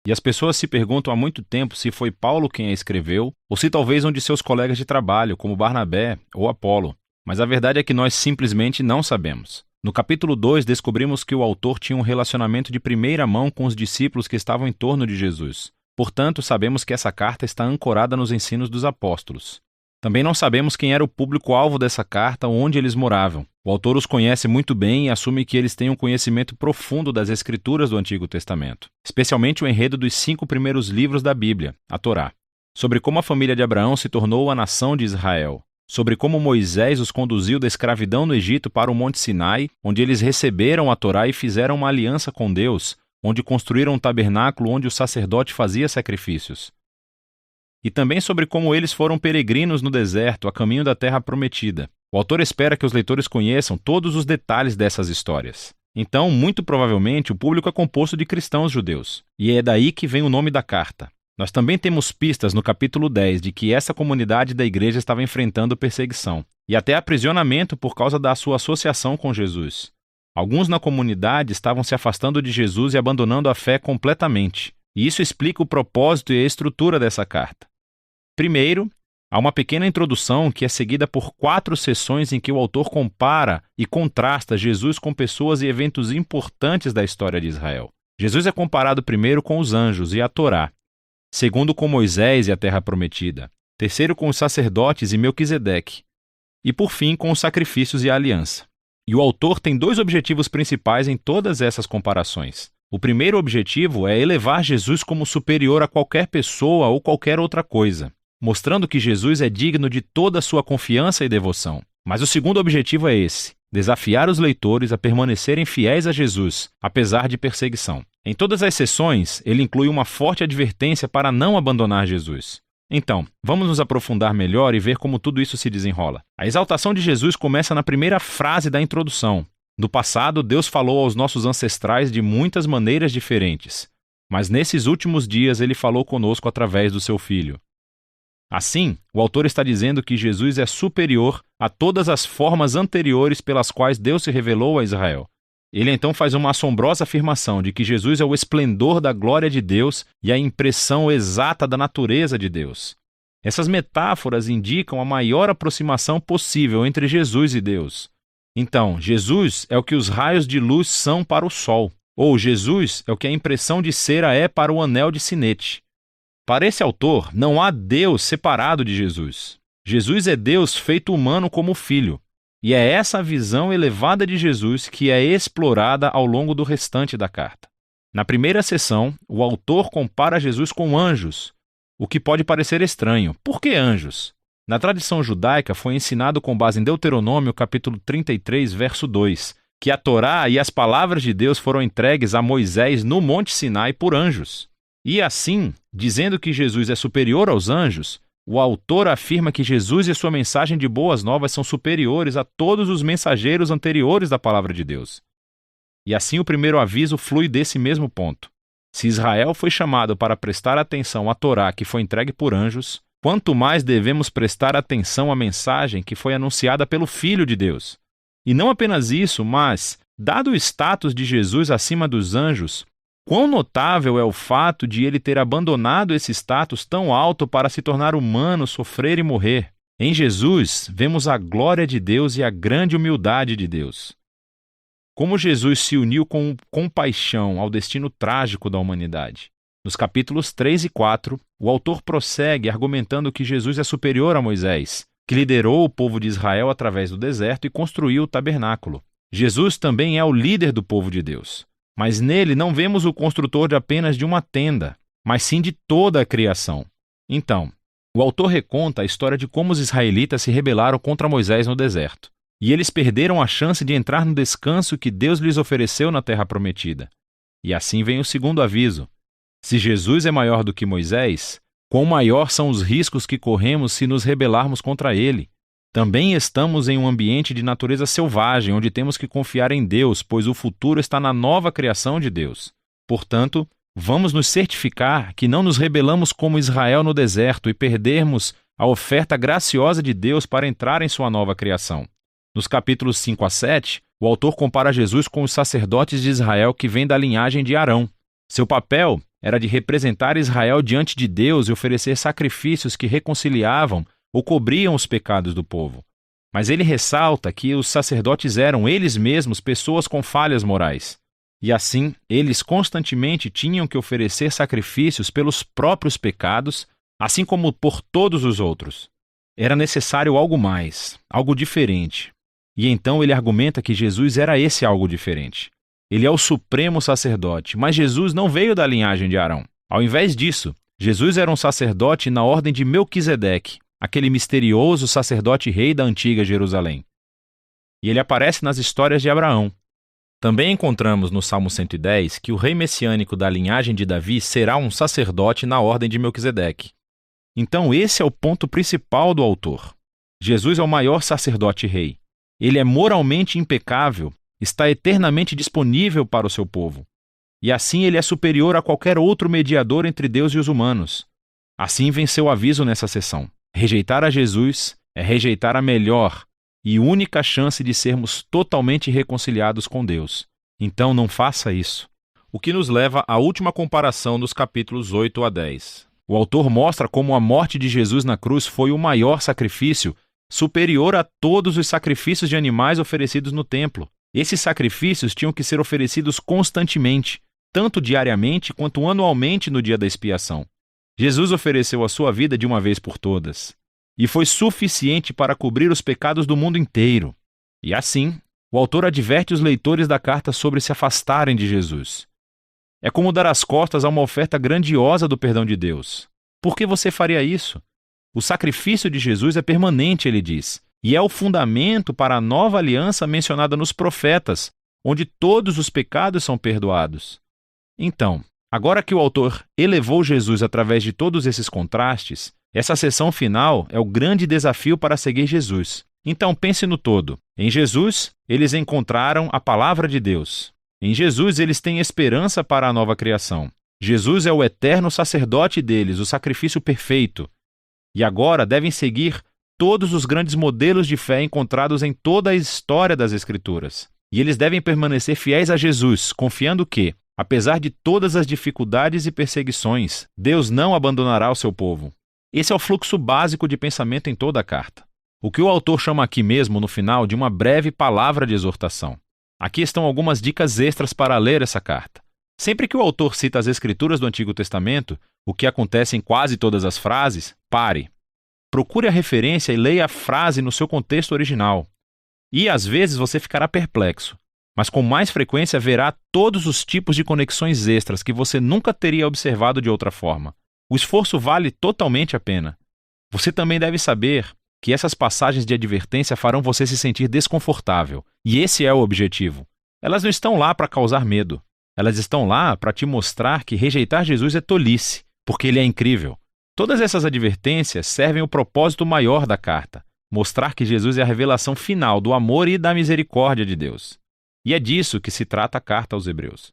E as pessoas se perguntam há muito tempo se foi Paulo quem a escreveu ou se talvez um de seus colegas de trabalho, como Barnabé ou Apolo. Mas a verdade é que nós simplesmente não sabemos. No capítulo 2, descobrimos que o autor tinha um relacionamento de primeira mão com os discípulos que estavam em torno de Jesus. Portanto, sabemos que essa carta está ancorada nos ensinos dos apóstolos. Também não sabemos quem era o público-alvo dessa carta ou onde eles moravam. O autor os conhece muito bem e assume que eles têm um conhecimento profundo das Escrituras do Antigo Testamento, especialmente o enredo dos 5 primeiros livros da Bíblia, a Torá, sobre como a família de Abraão se tornou a nação de Israel, sobre como Moisés os conduziu da escravidão no Egito para o Monte Sinai, onde eles receberam a Torá e fizeram uma aliança com Deus, onde construíram um tabernáculo onde o sacerdote fazia sacrifícios. E também sobre como eles foram peregrinos no deserto, a caminho da terra prometida. O autor espera que os leitores conheçam todos os detalhes dessas histórias. Então, muito provavelmente, o público é composto de cristãos judeus. E é daí que vem o nome da carta. Nós também temos pistas no capítulo 10 de que essa comunidade da igreja estava enfrentando perseguição e até aprisionamento por causa da sua associação com Jesus. Alguns na comunidade estavam se afastando de Jesus e abandonando a fé completamente. E isso explica o propósito e a estrutura dessa carta. Primeiro, há uma pequena introdução que é seguida por 4 sessões em que o autor compara e contrasta Jesus com pessoas e eventos importantes da história de Israel. Jesus é comparado primeiro com os anjos e a Torá, segundo com Moisés e a terra prometida, terceiro com os sacerdotes e Melquisedeque, e por fim com os sacrifícios e a aliança. E o autor tem 2 objetivos principais em todas essas comparações. O primeiro objetivo é elevar Jesus como superior a qualquer pessoa ou qualquer outra coisa, mostrando que Jesus é digno de toda a sua confiança e devoção. Mas o segundo objetivo é esse: desafiar os leitores a permanecerem fiéis a Jesus, apesar de perseguição. Em todas as sessões, ele inclui uma forte advertência para não abandonar Jesus. Então, vamos nos aprofundar melhor e ver como tudo isso se desenrola. A exaltação de Jesus começa na primeira frase da introdução. No passado, Deus falou aos nossos ancestrais de muitas maneiras diferentes, mas nesses últimos dias ele falou conosco através do seu Filho. Assim, o autor está dizendo que Jesus é superior a todas as formas anteriores pelas quais Deus se revelou a Israel. Ele então faz uma assombrosa afirmação de que Jesus é o esplendor da glória de Deus e a impressão exata da natureza de Deus. Essas metáforas indicam a maior aproximação possível entre Jesus e Deus. Então, Jesus é o que os raios de luz são para o sol, ou Jesus é o que a impressão de cera é para o anel de sinete. Para esse autor, não há Deus separado de Jesus. Jesus é Deus feito humano como Filho. E é essa visão elevada de Jesus que é explorada ao longo do restante da carta. Na primeira sessão, o autor compara Jesus com anjos, o que pode parecer estranho. Por que anjos? Na tradição judaica foi ensinado com base em Deuteronômio capítulo 33, verso 2, que a Torá e as palavras de Deus foram entregues a Moisés no Monte Sinai por anjos. E assim, dizendo que Jesus é superior aos anjos, o autor afirma que Jesus e sua mensagem de boas novas são superiores a todos os mensageiros anteriores da palavra de Deus. E assim o primeiro aviso flui desse mesmo ponto. Se Israel foi chamado para prestar atenção à Torá que foi entregue por anjos, quanto mais devemos prestar atenção à mensagem que foi anunciada pelo Filho de Deus. E não apenas isso, mas, dado o status de Jesus acima dos anjos, quão notável é o fato de ele ter abandonado esse status tão alto para se tornar humano, sofrer e morrer. Em Jesus, vemos a glória de Deus e a grande humildade de Deus. Como Jesus se uniu com compaixão ao destino trágico da humanidade. Nos capítulos 3 e 4, o autor prossegue argumentando que Jesus é superior a Moisés, que liderou o povo de Israel através do deserto e construiu o tabernáculo. Jesus também é o líder do povo de Deus. Mas nele não vemos o construtor de apenas de uma tenda, mas sim de toda a criação. Então, o autor reconta a história de como os israelitas se rebelaram contra Moisés no deserto, e eles perderam a chance de entrar no descanso que Deus lhes ofereceu na terra prometida. E assim vem o segundo aviso. Se Jesus é maior do que Moisés, quão maior são os riscos que corremos se nos rebelarmos contra ele. Também estamos em um ambiente de natureza selvagem, onde temos que confiar em Deus, pois o futuro está na nova criação de Deus. Portanto, vamos nos certificar que não nos rebelamos como Israel no deserto e perdermos a oferta graciosa de Deus para entrar em sua nova criação. Nos capítulos 5 a 7, o autor compara Jesus com os sacerdotes de Israel que vêm da linhagem de Arão. Seu papel era de representar Israel diante de Deus e oferecer sacrifícios que reconciliavam ou cobriam os pecados do povo. Mas ele ressalta que os sacerdotes eram eles mesmos pessoas com falhas morais. E assim, eles constantemente tinham que oferecer sacrifícios pelos próprios pecados, assim como por todos os outros. Era necessário algo mais, algo diferente. E então ele argumenta que Jesus era esse algo diferente. Ele é o supremo sacerdote, mas Jesus não veio da linhagem de Arão. Ao invés disso, Jesus era um sacerdote na ordem de Melquisedeque, aquele misterioso sacerdote-rei da antiga Jerusalém. E ele aparece nas histórias de Abraão. Também encontramos no Salmo 110 que o rei messiânico da linhagem de Davi será um sacerdote na ordem de Melquisedeque. Então esse é o ponto principal do autor. Jesus é o maior sacerdote-rei. Ele é moralmente impecável, está eternamente disponível para o seu povo. E assim ele é superior a qualquer outro mediador entre Deus e os humanos. Assim vem seu aviso nessa sessão. Rejeitar a Jesus é rejeitar a melhor e única chance de sermos totalmente reconciliados com Deus. Então não faça isso. O que nos leva à última comparação dos capítulos 8 a 10. O autor mostra como a morte de Jesus na cruz foi o maior sacrifício, superior a todos os sacrifícios de animais oferecidos no templo. Esses sacrifícios tinham que ser oferecidos constantemente, tanto diariamente quanto anualmente no dia da expiação. Jesus ofereceu a sua vida de uma vez por todas. E foi suficiente para cobrir os pecados do mundo inteiro. E assim, o autor adverte os leitores da carta sobre se afastarem de Jesus. É como dar as costas a uma oferta grandiosa do perdão de Deus. Por que você faria isso? O sacrifício de Jesus é permanente, ele diz, e é o fundamento para a nova aliança mencionada nos profetas, onde todos os pecados são perdoados. Então, agora que o autor elevou Jesus através de todos esses contrastes, essa sessão final é o grande desafio para seguir Jesus. Então pense no todo. Em Jesus, eles encontraram a palavra de Deus. Em Jesus, eles têm esperança para a nova criação. Jesus é o eterno sacerdote deles, o sacrifício perfeito. E agora devem seguir todos os grandes modelos de fé encontrados em toda a história das Escrituras. E eles devem permanecer fiéis a Jesus, confiando que, apesar de todas as dificuldades e perseguições, Deus não abandonará o seu povo. Esse é o fluxo básico de pensamento em toda a carta. O que o autor chama aqui mesmo, no final, de uma breve palavra de exortação. Aqui estão algumas dicas extras para ler essa carta. Sempre que o autor cita as Escrituras do Antigo Testamento, o que acontece em quase todas as frases, pare. Procure a referência e leia a frase no seu contexto original. E, às vezes, você ficará perplexo, mas com mais frequência verá todos os tipos de conexões extras que você nunca teria observado de outra forma. O esforço vale totalmente a pena. Você também deve saber que essas passagens de advertência farão você se sentir desconfortável. E esse é o objetivo. Elas não estão lá para causar medo. Elas estão lá para te mostrar que rejeitar Jesus é tolice, porque ele é incrível. Todas essas advertências servem o propósito maior da carta, mostrar que Jesus é a revelação final do amor e da misericórdia de Deus. E é disso que se trata a carta aos Hebreus.